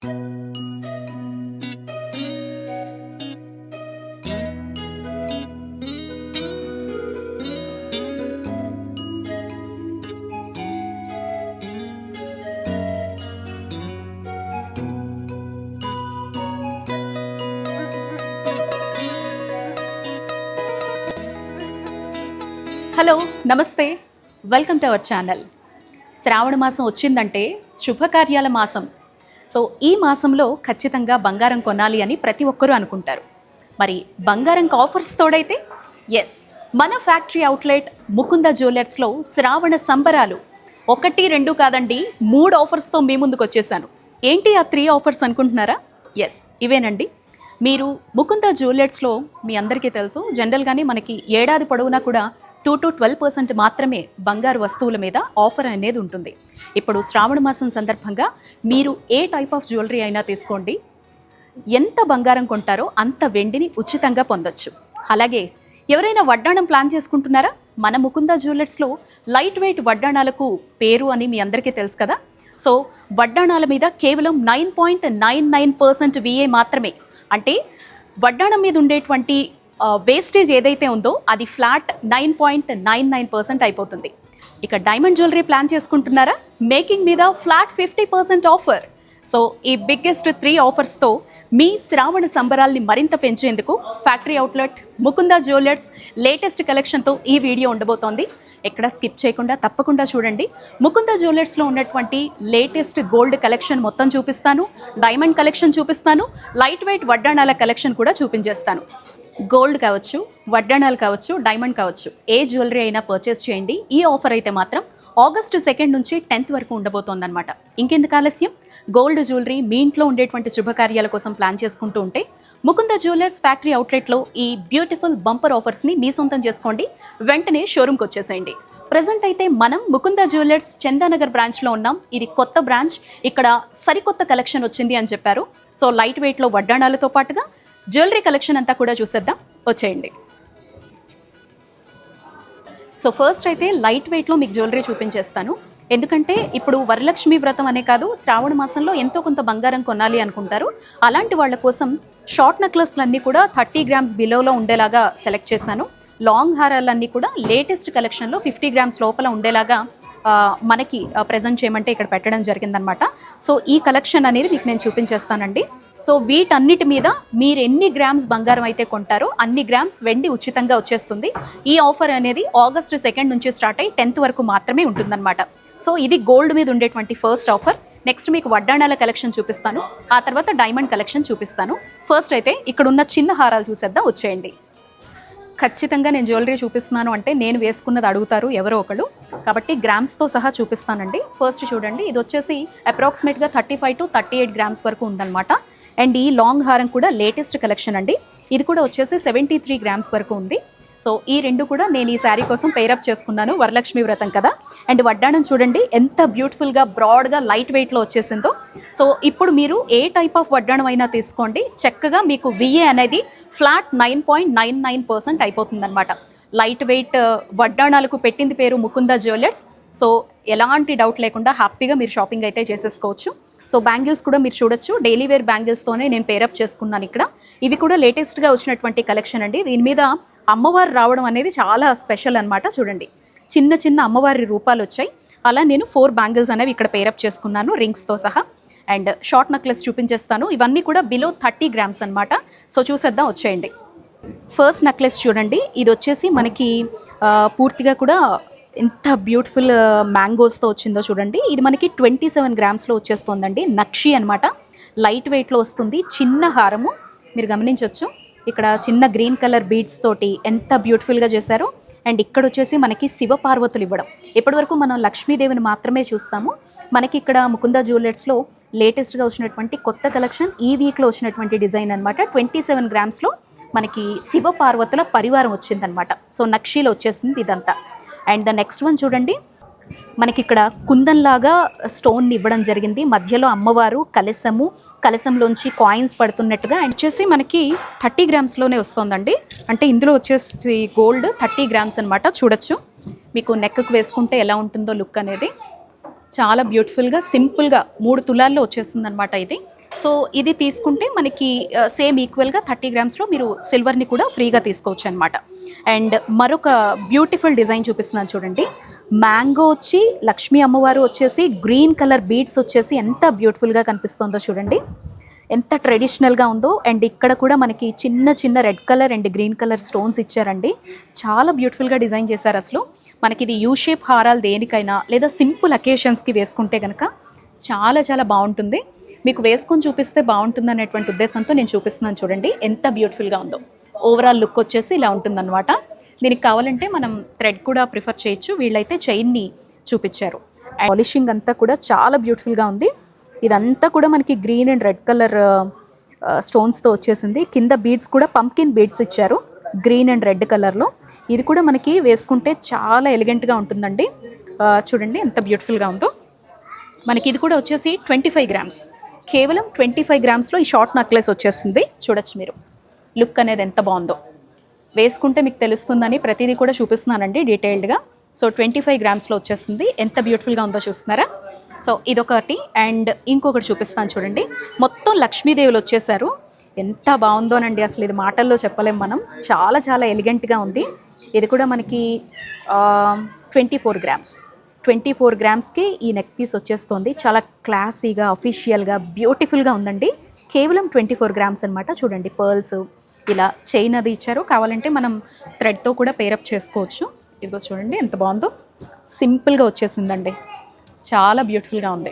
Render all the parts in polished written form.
Hello నమస్తే, welcome to our channel. శ్రావణ మాసం వచ్చిందంటే శుభకార్యాల మాసం. సో ఈ మాసంలో ఖచ్చితంగా బంగారం కొనాలి అని ప్రతి ఒక్కరూ అనుకుంటారు. మరి బంగారంకి ఆఫర్స్ తోడైతే ఎస్, మన ఫ్యాక్టరీ అవుట్లెట్ ముకుంద జ్యువెలర్స్లో శ్రావణ సంబరాలు 1, 2 కాదండి 3 ఆఫర్స్తో మీ ముందుకు వచ్చేసాను. ఏంటి ఆ 3 ఆఫర్స్ అనుకుంటున్నారా? ఎస్, ఇవేనండి. మీరు ముకుంద జ్యువెలర్స్లో మీ అందరికీ తెలుసు, జనరల్గానే మనకి ఏడాది పొడవునా కూడా 2 to 12% మాత్రమే బంగారు వస్తువుల మీద ఆఫర్ అనేది ఉంటుంది. ఇప్పుడు శ్రావణ మాసం సందర్భంగా మీరు ఏ టైప్ ఆఫ్ జ్యువెలరీ అయినా తీసుకోండి, ఎంత బంగారం కొంటారో అంత వెండిని ఉచితంగా పొందొచ్చు. అలాగే ఎవరైనా వడ్డాణం ప్లాన్ చేసుకుంటున్నారా? మన ముకుంద జ్యువెలర్స్లో లైట్ వెయిట్ వడ్డాణాలకు పేరు అని మీ అందరికీ తెలుసు కదా. సో వడ్డాణాల మీద కేవలం 9.99% VA మాత్రమే. అంటే వడ్డాణం మీద ఉండేటువంటి వేస్టేజ్ ఏదైతే ఉందో అది ఫ్లాట్ 9.99% అయిపోతుంది. ఇక డైమండ్ జ్యువెలరీ ప్లాన్ చేసుకుంటున్నారా? మేకింగ్ మీద ఫ్లాట్ 50% ఆఫర్. సో ఈ బిగ్గెస్ట్ 3 ఆఫర్స్తో మీ శ్రావణ సంబరాల్ని మరింత పెంచేందుకు factory outlet Mukunda jewellers latest కలెక్షన్తో ఈ వీడియో ఉండబోతోంది. ఎక్కడ స్కిప్ చేయకుండా తప్పకుండా చూడండి. ముకుంద జ్యువెలర్స్లో ఉన్నటువంటి లేటెస్ట్ గోల్డ్ కలెక్షన్ మొత్తం చూపిస్తాను, డైమండ్ కలెక్షన్ చూపిస్తాను, లైట్ వెయిట్ వడ్డాణాల కలెక్షన్ కూడా చూపించేస్తాను. గోల్డ్ కావచ్చు, వడ్డాణాలు కావచ్చు, డైమండ్ కావచ్చు, ఏ జ్యువెలరీ అయినా పర్చేస్ చేయండి. ఈ ఆఫర్ అయితే మాత్రం August 2 నుంచి 10th వరకు ఉండబోతోందన్నమాట. ఇంకెందుకు ఆలస్యం, గోల్డ్ జ్యువెలరీ మీ ఇంట్లో ఉండేటువంటి శుభకార్యాల కోసం ప్లాన్ చేసుకుంటూ ఉంటే ముకుంద జ్యువెలర్స్ ఫ్యాక్టరీ అవుట్లెట్లో ఈ బ్యూటిఫుల్ బంపర్ ఆఫర్స్ని మీ సొంతం చేసుకోండి. వెంటనే షోరూమ్కి వచ్చేసేయండి. ప్రజెంట్ అయితే మనం ముకుంద జ్యువెలర్స్ చందానగర్ బ్రాంచ్లో ఉన్నాం. ఇది కొత్త బ్రాంచ్, ఇక్కడ సరికొత్త కలెక్షన్ వచ్చింది అని చెప్పారు. సో లైట్ వెయిట్లో వడ్డాణాలతో పాటుగా జ్యువెలరీ కలెక్షన్ అంతా కూడా చూసేద్దాం, వచ్చేయండి. సో ఫస్ట్ అయితే లైట్ వెయిట్లో మీకు జ్యువెలరీ చూపించేస్తాను. ఎందుకంటే ఇప్పుడు వరలక్ష్మి వ్రతం అనే కాదు, శ్రావణ మాసంలో ఎంతో కొంత బంగారం కొనాలి అనుకుంటారు. అలాంటి వాళ్ళ కోసం షార్ట్ నెక్లెస్లన్నీ కూడా 30 grams బిలోలో ఉండేలాగా సెలెక్ట్ చేశాను. లాంగ్ హారాలన్నీ కూడా లేటెస్ట్ కలెక్షన్లో 50 grams లోపల ఉండేలాగా మనకి ప్రజెంట్ చేయమంటే ఇక్కడ పెట్టడం జరిగిందనమాట. సో ఈ కలెక్షన్ అనేది మీకు నేను చూపించేస్తానండి. సో వీటన్నిటి మీద మీరు ఎన్ని గ్రామ్స్ బంగారం అయితే కొంటారో అన్ని గ్రామ్స్ వెండి ఉచితంగా వచ్చేస్తుంది. ఈ ఆఫర్ అనేది August 2 నుంచి స్టార్ట్ అయ్యి 10th వరకు మాత్రమే ఉంటుందన్నమాట. సో ఇది గోల్డ్ మీద ఉండేటువంటి ఫస్ట్ ఆఫర్. నెక్స్ట్ మీకు వడ్డాణాల కలెక్షన్ చూపిస్తాను, ఆ తర్వాత డైమండ్ కలెక్షన్ చూపిస్తాను. ఫస్ట్ అయితే ఇక్కడ ఉన్న చిన్న హారాలు చూసేద్దాం, వచ్చేయండి. ఖచ్చితంగా నేను జ్యువెలరీ చూపిస్తున్నాను అంటే నేను వేసుకున్నది అడుగుతారు ఎవరో ఒకళ్ళు, కాబట్టి గ్రామ్స్తో సహా చూపిస్తానండి. ఫస్ట్ చూడండి, ఇది వచ్చేసి అప్రాక్సిమేట్గా 35 to 38 grams వరకు ఉందన్నమాట. అండ్ ఈ లాంగ్ హారం కూడా లేటెస్ట్ కలెక్షన్ అండి. ఇది కూడా వచ్చేసి 73 grams వరకు ఉంది. సో ఈ రెండు కూడా నేను ఈ శారీ కోసం పేరప్ చేసుకున్నాను, వరలక్ష్మి వ్రతం కదా. అండ్ వడ్డాణం చూడండి ఎంత బ్యూటిఫుల్గా బ్రాడ్గా లైట్ వెయిట్లో వచ్చేసిందో. సో ఇప్పుడు మీరు ఏ టైప్ ఆఫ్ వడ్డాణం అయినా తీసుకోండి, చక్కగా మీకు VA అనేది ఫ్లాట్ 9.99% అయిపోతుందన్నమాట. లైట్ వెయిట్ వడ్డాణాలకు పెట్టింది పేరు ముకుంద జ్యువెలర్స్. సో ఎలాంటి డౌట్ లేకుండా హ్యాపీగా మీరు షాపింగ్ అయితే చేసేసుకోవచ్చు. సో బ్యాంగిల్స్ కూడా మీరు చూడొచ్చు, డైలీ వేర్ బ్యాంగిల్స్తోనే నేను పేరప్ చేసుకున్నాను ఇక్కడ. ఇవి కూడా లేటెస్ట్గా వచ్చినటువంటి కలెక్షన్ అండి. దీని మీద అమ్మవారు రావడం అనేది చాలా స్పెషల్ అనమాట. చూడండి, చిన్న చిన్న అమ్మవారి రూపాలు వచ్చాయి. అలా నేను 4 బ్యాంగిల్స్ అనేవి ఇక్కడ పేరప్ చేసుకున్నాను రింగ్స్తో సహా. అండ్ షార్ట్ నెక్లెస్ చూపించేస్తాను. ఇవన్నీ కూడా బిలో 30 grams అనమాట. సో చూసేద్దాం, వచ్చేయండి. ఫస్ట్ నెక్లెస్ చూడండి, ఇది వచ్చేసి మనకి పూర్తిగా కూడా ఎంత బ్యూటిఫుల్ మ్యాంగోస్తో వచ్చిందో చూడండి. ఇది మనకి 27 grams వచ్చేస్తుందండి. నక్షి అనమాట, లైట్ వెయిట్లో వస్తుంది. చిన్న హారము మీరు గమనించవచ్చు, ఇక్కడ చిన్న గ్రీన్ కలర్ బీడ్స్ తోటి ఎంత బ్యూటిఫుల్గా చేశారు. అండ్ ఇక్కడ వచ్చేసి మనకి శివపార్వతులు ఇవ్వడం. ఇప్పటివరకు మనం లక్ష్మీదేవిని మాత్రమే చూస్తాము. మనకి ఇక్కడ ముకుంద జ్యువెలర్స్లో లేటెస్ట్గా వచ్చినటువంటి కొత్త కలెక్షన్, ఈ వీక్లో వచ్చినటువంటి డిజైన్ అనమాట. 27 grams మనకి శివపార్వతుల పరివారం వచ్చిందనమాట. సో నక్షీలో వచ్చేసింది ఇదంతా. అండ్ ద నెక్స్ట్ వన్ చూడండి, మనకి ఇక్కడ కుందంలాగా స్టోన్ ఇవ్వడం జరిగింది. మధ్యలో అమ్మవారు కలశము, కలశంలోంచి కాయిన్స్ పడుతున్నట్టుగా. అండ్ వచ్చేసి మనకి 30 grams వస్తుందండి. అంటే ఇందులో వచ్చేసి గోల్డ్ 30 grams అనమాట. చూడొచ్చు, మీకు నెక్కు వేసుకుంటే ఎలా ఉంటుందో లుక్ అనేది. చాలా బ్యూటిఫుల్గా సింపుల్గా 3 తులాల్లో వచ్చేస్తుంది అనమాట ఇది. సో ఇది తీసుకుంటే మనకి సేమ్ ఈక్వల్గా 30 గ్రామ్స్లో మీరు సిల్వర్ని కూడా ఫ్రీగా తీసుకోవచ్చు అనమాట. అండ్ మరొక బ్యూటిఫుల్ డిజైన్ చూపిస్తున్నాను చూడండి. మ్యాంగో వచ్చి లక్ష్మీ అమ్మవారు వచ్చేసి గ్రీన్ కలర్ బీడ్స్ వచ్చేసి ఎంత బ్యూటిఫుల్గా కనిపిస్తుందో చూడండి, ఎంత ట్రెడిషనల్గా ఉందో. అండ్ ఇక్కడ కూడా మనకి చిన్న చిన్న red colour and green colour stones ఇచ్చారండి. చాలా బ్యూటిఫుల్గా డిజైన్ చేశారు. అసలు మనకి ఇది యూ షేప్ హారాలు దేనికైనా లేదా సింపుల్ అకేషన్స్కి వేసుకుంటే కనుక చాలా చాలా బాగుంటుంది. మీకు వేసుకొని చూపిస్తే బాగుంటుంది అనేటువంటి ఉద్దేశంతో నేను చూపిస్తున్నాను చూడండి, ఎంత బ్యూటిఫుల్గా ఉందో. ఓవరాల్ లుక్ వచ్చేసి ఇలా ఉంటుందన్నమాట. దీనికి కావాలంటే మనం థ్రెడ్ కూడా ప్రిఫర్ చేయొచ్చు. వీళ్ళైతే చైన్ని చూపించారు. పాలిషింగ్ అంతా కూడా చాలా బ్యూటిఫుల్గా ఉంది. ఇదంతా కూడా మనకి గ్రీన్ అండ్ రెడ్ కలర్ స్టోన్స్తో వచ్చేసింది. కింద బీడ్స్ కూడా పంకిన్ బీడ్స్ ఇచ్చారు గ్రీన్ అండ్ రెడ్ కలర్లో. ఇది కూడా మనకి వేసుకుంటే చాలా ఎలిగెంట్గా ఉంటుందండి. చూడండి ఎంత బ్యూటిఫుల్గా ఉందో. మనకి ఇది కూడా వచ్చేసి 25 గ్రామ్స్, కేవలం 25 గ్రామ్స్లో ఈ షార్ట్ నెక్లెస్ వచ్చేస్తుంది. చూడొచ్చు మీరు లుక్ అనేది ఎంత బాగుందో. వేసుకుంటే మీకు తెలుస్తుందని ప్రతిదీ కూడా చూపిస్తున్నానండి డీటెయిల్డ్గా. సో 25 గ్రామ్స్లో వచ్చేస్తుంది. ఎంత బ్యూటిఫుల్గా ఉందో చూస్తున్నారా. సో ఇదొకటి. అండ్ ఇంకొకటి చూపిస్తాను చూడండి, మొత్తం లక్ష్మీదేవులు వచ్చేసారు. ఎంత బాగుందోనండి, అసలు ఇది మాటల్లో చెప్పలేం మనం. చాలా చాలా ఎలిగెంట్గా ఉంది. ఇది కూడా మనకి 24 గ్రామ్స్, 24 గ్రామ్స్కి ఈ నెక్ పీస్ వచ్చేస్తుంది. చాలా క్లాసీగా అఫీషియల్గా బ్యూటిఫుల్గా ఉందండి. కేవలం 24 గ్రామ్స్ అనమాట. చూడండి పర్ల్స్ ఇలా చైన్ అది ఇచ్చారు. కావాలంటే మనం థ్రెడ్తో కూడా పేరప్ చేసుకోవచ్చు. ఇదిగో చూడండి ఎంత బాగుందో, సింపుల్గా వచ్చేసిందండి. చాలా బ్యూటిఫుల్గా ఉంది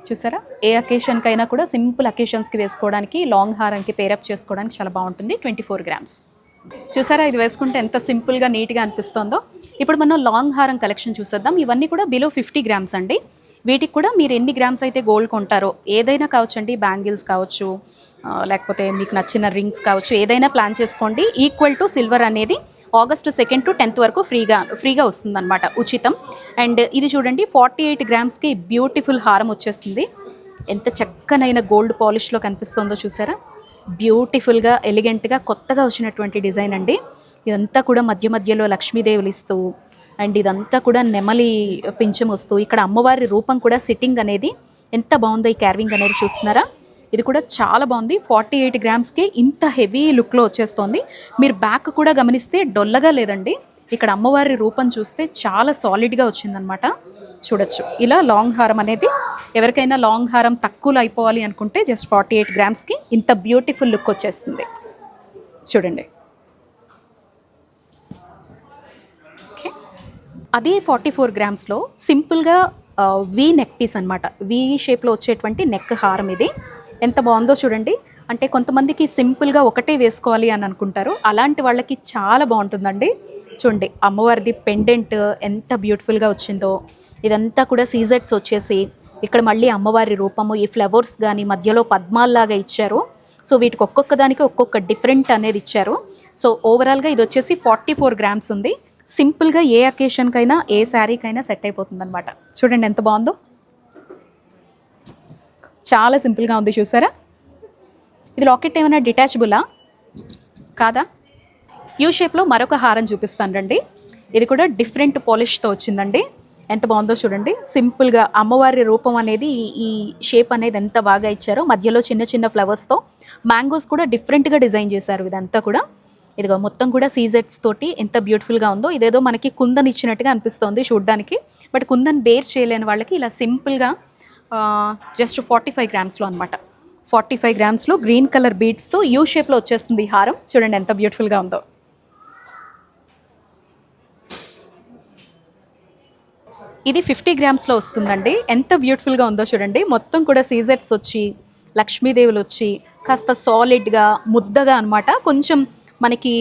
చూసారా. ఏ అకేషన్కైనా కూడా సింపుల్ అకేషన్స్కి వేసుకోవడానికి, లాంగ్ హారంకి పేరప్ చేసుకోవడానికి చాలా బాగుంటుంది. 24 గ్రామ్స్ చూసారా. ఇది వేసుకుంటే ఎంత సింపుల్గా నీట్గా అనిపిస్తుందో. ఇప్పుడు మనం లాంగ్ హారం కలెక్షన్ చూసేద్దాం. ఇవన్నీ కూడా బిలో 50 గ్రామ్స్ అండి. వీటికి కూడా మీరు ఎన్ని గ్రామ్స్ అయితే గోల్డ్ కొంటారో, ఏదైనా కావచ్చండి, బ్యాంగిల్స్ కావచ్చు, లేకపోతే మీకు నచ్చిన రింగ్స్ కావచ్చు, ఏదైనా ప్లాన్ చేసుకోండి. ఈక్వల్ టు సిల్వర్ అనేది August 2 to 10 వరకు ఫ్రీగా వస్తుందన్నమాట, ఉచితం. అండ్ ఇది చూడండి 48 గ్రామ్స్కి బ్యూటిఫుల్ హారం వచ్చేస్తుంది. ఎంత చక్కనైన గోల్డ్ పాలిష్లో కనిపిస్తుందో చూసారా. బ్యూటిఫుల్గా ఎలిగెంట్గా కొత్తగా వచ్చినటువంటి డిజైన్ అండి. ఇదంతా కూడా మధ్య మధ్యలో లక్ష్మీదేవులు ఇస్తూ, అండ్ ఇదంతా కూడా నెమలి పింఛం వస్తూ, ఇక్కడ అమ్మవారి రూపం కూడా సిట్టింగ్ అనేది ఎంత బాగుందో. ఈ క్యార్వింగ్ అనేది చూస్తున్నారా, ఇది కూడా చాలా బాగుంది. 48 గ్రామ్స్కి ఇంత హెవీ లుక్లో వచ్చేస్తుంది. మీరు బ్యాక్ కూడా గమనిస్తే డొల్లగా లేదండి. ఇక్కడ అమ్మవారి రూపం చూస్తే చాలా సాలిడ్గా వచ్చిందనమాట. చూడొచ్చు ఇలా లాంగ్ హారం అనేది. ఎవరికైనా లాంగ్ హారం తక్కువలో అయిపోవాలి అనుకుంటే జస్ట్ 48 గ్రామ్స్కి ఇంత బ్యూటిఫుల్ లుక్ వచ్చేస్తుంది. చూడండి అదే 44 గ్రామ్స్లో సింపుల్గా వీ నెక్ పీస్ అనమాట. వీ షేప్లో వచ్చేటువంటి నెక్ హారం ఇది. ఎంత బాగుందో చూడండి. అంటే కొంతమందికి సింపుల్గా ఒకటే వేసుకోవాలి అని అనుకుంటారు, అలాంటి వాళ్ళకి చాలా బాగుంటుందండి. చూడండి అమ్మవారిది పెండెంట్ ఎంత బ్యూటిఫుల్గా వచ్చిందో. ఇదంతా కూడా సీజెట్స్ వచ్చేసి ఇక్కడ మళ్ళీ అమ్మవారి రూపము, ఈ ఫ్లవర్స్ కానీ మధ్యలో పద్మాల్లాగా ఇచ్చారు. సో వీటికి ఒక్కొక్క దానికి ఒక్కొక్క డిఫరెంట్ అనేది ఇచ్చారు. సో ఓవరాల్గా ఇది వచ్చేసి 44 గ్రామ్స్ ఉంది. సింపుల్గా ఏ అకేషన్కైనా ఏ శారీకైనా సెట్ అయిపోతుంది అనమాట. చూడండి ఎంత బాగుందో, చాలా సింపుల్గా ఉంది చూసారా. ఇది లాకెట్ ఏమైనా డిటాచబులా కాదా. యూ షేప్లో మరొక హారం చూపిస్తాను రండి. ఇది కూడా డిఫరెంట్ పాలిష్తో వచ్చిందండి. ఎంత బాగుందో చూడండి. సింపుల్గా అమ్మవారి రూపం అనేది ఈ షేప్ అనేది ఎంత బాగా ఇచ్చారో. మధ్యలో చిన్న చిన్న ఫ్లవర్స్తో మ్యాంగోస్ కూడా డిఫరెంట్గా డిజైన్ చేశారు. ఇదంతా కూడా ఇదిగో మొత్తం కూడా సీజెట్స్ తోటి ఎంత బ్యూటిఫుల్గా ఉందో. ఇదేదో మనకి కుందన్ ఇచ్చినట్టుగా అనిపిస్తుంది చూడడానికి, బట్ కుందన్ బేర్ చేయలేని వాళ్ళకి ఇలా సింపుల్గా జస్ట్ 45 గ్రామ్స్లో అనమాట. 45 గ్రామ్స్లో గ్రీన్ కలర్ బీడ్స్తో యూ షేప్లో వచ్చేస్తుంది ఈ హారం. చూడండి ఎంత బ్యూటిఫుల్గా ఉందో. ఇది 50 గ్రామ్స్లో వస్తుందండి. ఎంత బ్యూటిఫుల్గా ఉందో చూడండి. మొత్తం కూడా సీజెట్స్ వచ్చి, లక్ష్మీదేవులు వచ్చి, కాస్త సాలిడ్గా ముద్దగా అనమాట. కొంచెం మనకి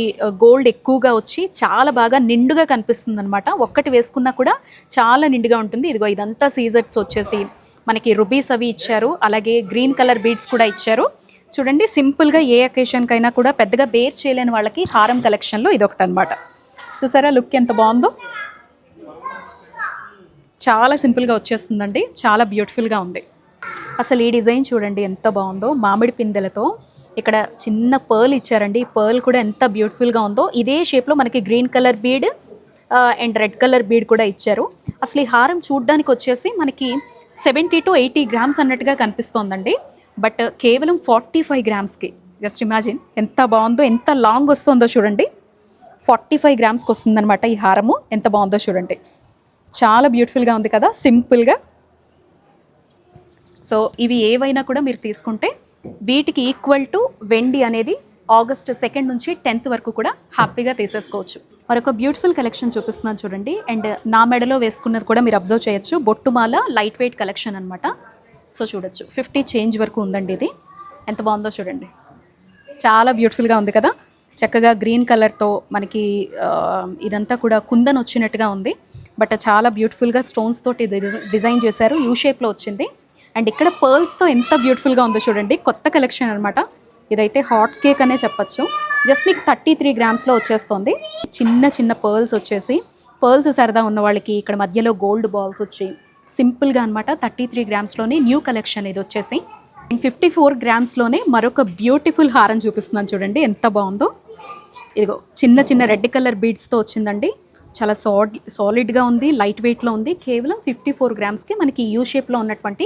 గోల్డ్ ఎక్కువగా వచ్చి చాలా బాగా నిండుగా కనిపిస్తుంది అనమాట. ఒక్కటి వేసుకున్నా కూడా చాలా నిండుగా ఉంటుంది. ఇదిగో ఇదంతా సీజెట్స్ వచ్చేసి మనకి రుబీస్ అవి ఇచ్చారు, అలాగే గ్రీన్ కలర్ బీడ్స్ కూడా ఇచ్చారు. చూడండి సింపుల్గా ఏ అకేషన్కైనా కూడా పెద్దగా బేర్ చేయలేని వాళ్ళకి హారం కలెక్షన్లో ఇదొకటి అనమాట. చూసారా లుక్ ఎంత బాగుందో. చాలా సింపుల్గా వచ్చేస్తుందండి, చాలా బ్యూటిఫుల్గా ఉంది. అసలు ఈ డిజైన్ చూడండి ఎంత బాగుందో. మామిడి పిందెలతో ఇక్కడ చిన్న పర్ల్ ఇచ్చారండి. ఈ పర్ల్ కూడా ఎంత బ్యూటిఫుల్గా ఉందో. ఇదే షేప్లో మనకి green colour bead and red colour bead కూడా ఇచ్చారు. అసలు ఈ హారం చూడ్డానికి వచ్చేసి మనకి 70 to 80 గ్రామ్స్ అన్నట్టుగా కనిపిస్తోందండి. బట్ కేవలం 45 గ్రామ్స్కి. జస్ట్ ఇమాజిన్ ఎంత బాగుందో, ఎంత లాంగ్ వస్తుందో చూడండి. 45 గ్రామ్స్కి వస్తుందన్నమాట ఈ హారము. ఎంత బాగుందో చూడండి, చాలా బ్యూటిఫుల్గా ఉంది కదా, సింపుల్గా. సో ఇవి ఏవైనా కూడా మీరు తీసుకుంటే వీటికి ఈక్వల్ టు వెండి అనేది ఆగస్ట్ 2 నుంచి 10 వరకు కూడా హ్యాపీగా తీసేసుకోవచ్చు. మరొక బ్యూటిఫుల్ కలెక్షన్ చూపిస్తున్నాను చూడండి. అండ్ నా మెడలో వేసుకున్నది కూడా మీరు అబ్జర్వ్ చేయొచ్చు. బొట్టుమాల లైట్ వెయిట్ కలెక్షన్ అనమాట. సో చూడొచ్చు, 50 చేంజ్ వరకు ఉందండి. ఇది ఎంత బాగుందో చూడండి, చాలా బ్యూటిఫుల్గా ఉంది కదా. చక్కగా గ్రీన్ కలర్తో మనకి ఇదంతా కూడా కుందన్ వచ్చినట్టుగా ఉంది. బట్ చాలా బ్యూటిఫుల్గా స్టోన్స్ తోటి డిజైన్ చేశారు, యూ షేప్లో వచ్చింది. అండ్ ఇక్కడ పర్ల్స్తో ఎంత బ్యూటిఫుల్గా ఉందో చూడండి. కొత్త కలెక్షన్ అనమాట. ఇదైతే హాట్ కేక్ అనే చెప్పచ్చు. జస్ట్ మీకు 33 గ్రామ్స్లో వచ్చేస్తుంది. చిన్న చిన్న పర్ల్స్ వచ్చేసి, పర్ల్స్ సరదా ఉన్న వాళ్ళకి ఇక్కడ మధ్యలో గోల్డ్ బాల్స్ వచ్చి సింపుల్గా అనమాట. 33 గ్రామ్స్లోనే న్యూ కలెక్షన్ ఇది వచ్చేసి. అండ్ 54 గ్రామ్స్లోనే మరొక బ్యూటిఫుల్ హారం చూపిస్తున్నాను చూడండి, ఎంత బాగుందో. ఇదిగో చిన్న చిన్న రెడ్ కలర్ బీడ్స్తో వచ్చిందండి. చాలా సాలిడ్గా ఉంది, లైట్ వెయిట్లో ఉంది. కేవలం 54 గ్రామ్స్కి మనకి యూ షేప్లో ఉన్నటువంటి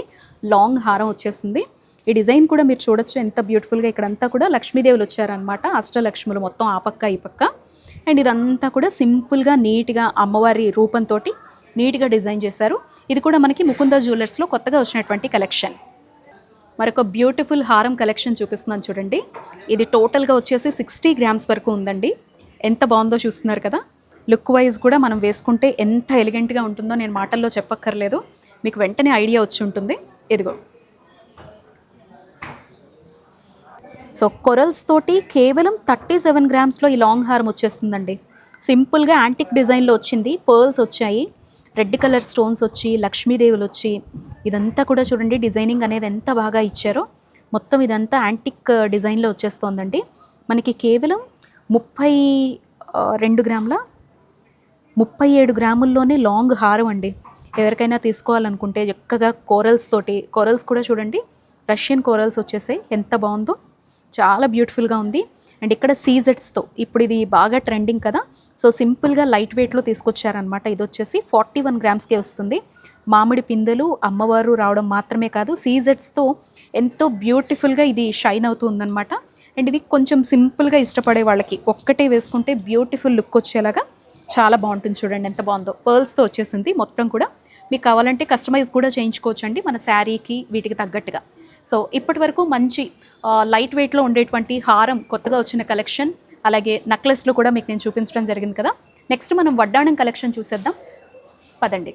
లాంగ్ హారం వచ్చేసింది. ఈ డిజైన్ కూడా మీరు చూడొచ్చు ఎంత బ్యూటిఫుల్గా. ఇక్కడంతా కూడా లక్ష్మీదేవులు వచ్చారనమాట, అష్టలక్ష్ములు మొత్తం ఆ పక్క ఈ పక్క. అండ్ ఇదంతా కూడా సింపుల్గా నీట్గా అమ్మవారి రూపంతో నీట్గా డిజైన్ చేశారు. ఇది కూడా మనకి ముకుంద జ్యువెలర్స్లో కొత్తగా వచ్చినటువంటి కలెక్షన్. మరొక బ్యూటిఫుల్ హారం కలెక్షన్ చూపిస్తున్నాను చూడండి. ఇది టోటల్గా వచ్చేసి 60 గ్రామ్స్ వరకు ఉందండి. ఎంత బాగుందో చూస్తున్నారు కదా. లుక్ వైజ్ కూడా మనం వేసుకుంటే ఎంత ఎలిగెంట్గా ఉంటుందో నేను మాటల్లో చెప్పక్కర్లేదు, మీకు వెంటనే ఐడియా వచ్చి ఉంటుంది. ఇదిగో సో కొరల్స్ తోటి కేవలం 37 గ్రామ్స్లో ఈ లాంగ్ హారం వచ్చేస్తుందండి. సింపుల్గా యాంటిక్ డిజైన్లో వచ్చింది. పర్ల్స్ వచ్చాయి, రెడ్ కలర్ స్టోన్స్ వచ్చి, లక్ష్మీదేవులు వచ్చి, ఇదంతా కూడా చూడండి డిజైనింగ్ అనేది ఎంత బాగా ఇచ్చారో. మొత్తం ఇదంతా యాంటిక్ డిజైన్లో వచ్చేస్తోందండి. మనకి కేవలం 32 గ్రాముల 37 గ్రాముల్లోనే లాంగ్ హారం అండి. ఎవరికైనా తీసుకోవాలనుకుంటే చక్కగా కోరల్స్ తోటి, కోరల్స్ కూడా చూడండి రష్యన్ కోరల్స్ వచ్చేసాయి, ఎంత బాగుందో, చాలా బ్యూటిఫుల్గా ఉంది. అండ్ ఇక్కడ సీజెట్స్తో ఇప్పుడు ఇది బాగా ట్రెండింగ్ కదా. సో సింపుల్గా లైట్ వెయిట్లో తీసుకొచ్చారనమాట. ఇది వచ్చేసి 41 గ్రామ్స్కే వస్తుంది. మామిడి పిందెలు అమ్మవారు రావడం మాత్రమే కాదు, సీజెట్స్తో ఎంతో బ్యూటిఫుల్గా ఇది షైన్ అవుతుందన్నమాట. అండ్ ఇది కొంచెం సింపుల్గా ఇష్టపడే వాళ్ళకి ఒక్కటే వేసుకుంటే బ్యూటిఫుల్ లుక్ వచ్చేలాగా చాలా బాగుంటుంది. చూడండి ఎంత బాగుందో, పర్ల్స్తో వచ్చేసింది మొత్తం కూడా. మీకు కావాలంటే కస్టమైజ్ కూడా చేయించుకోవచ్చు అండి మన శారీకి వీటికి తగ్గట్టుగా. సో ఇప్పటి వరకు మంచి లైట్ వెయిట్లో ఉండేటువంటి హారం కొత్తగా వచ్చిన కలెక్షన్, అలాగే నెక్లెస్లు కూడా మీకు నేను చూపించడం జరిగింది కదా. నెక్స్ట్ మనం వడ్డాణం కలెక్షన్ చూసేద్దాం పదండి.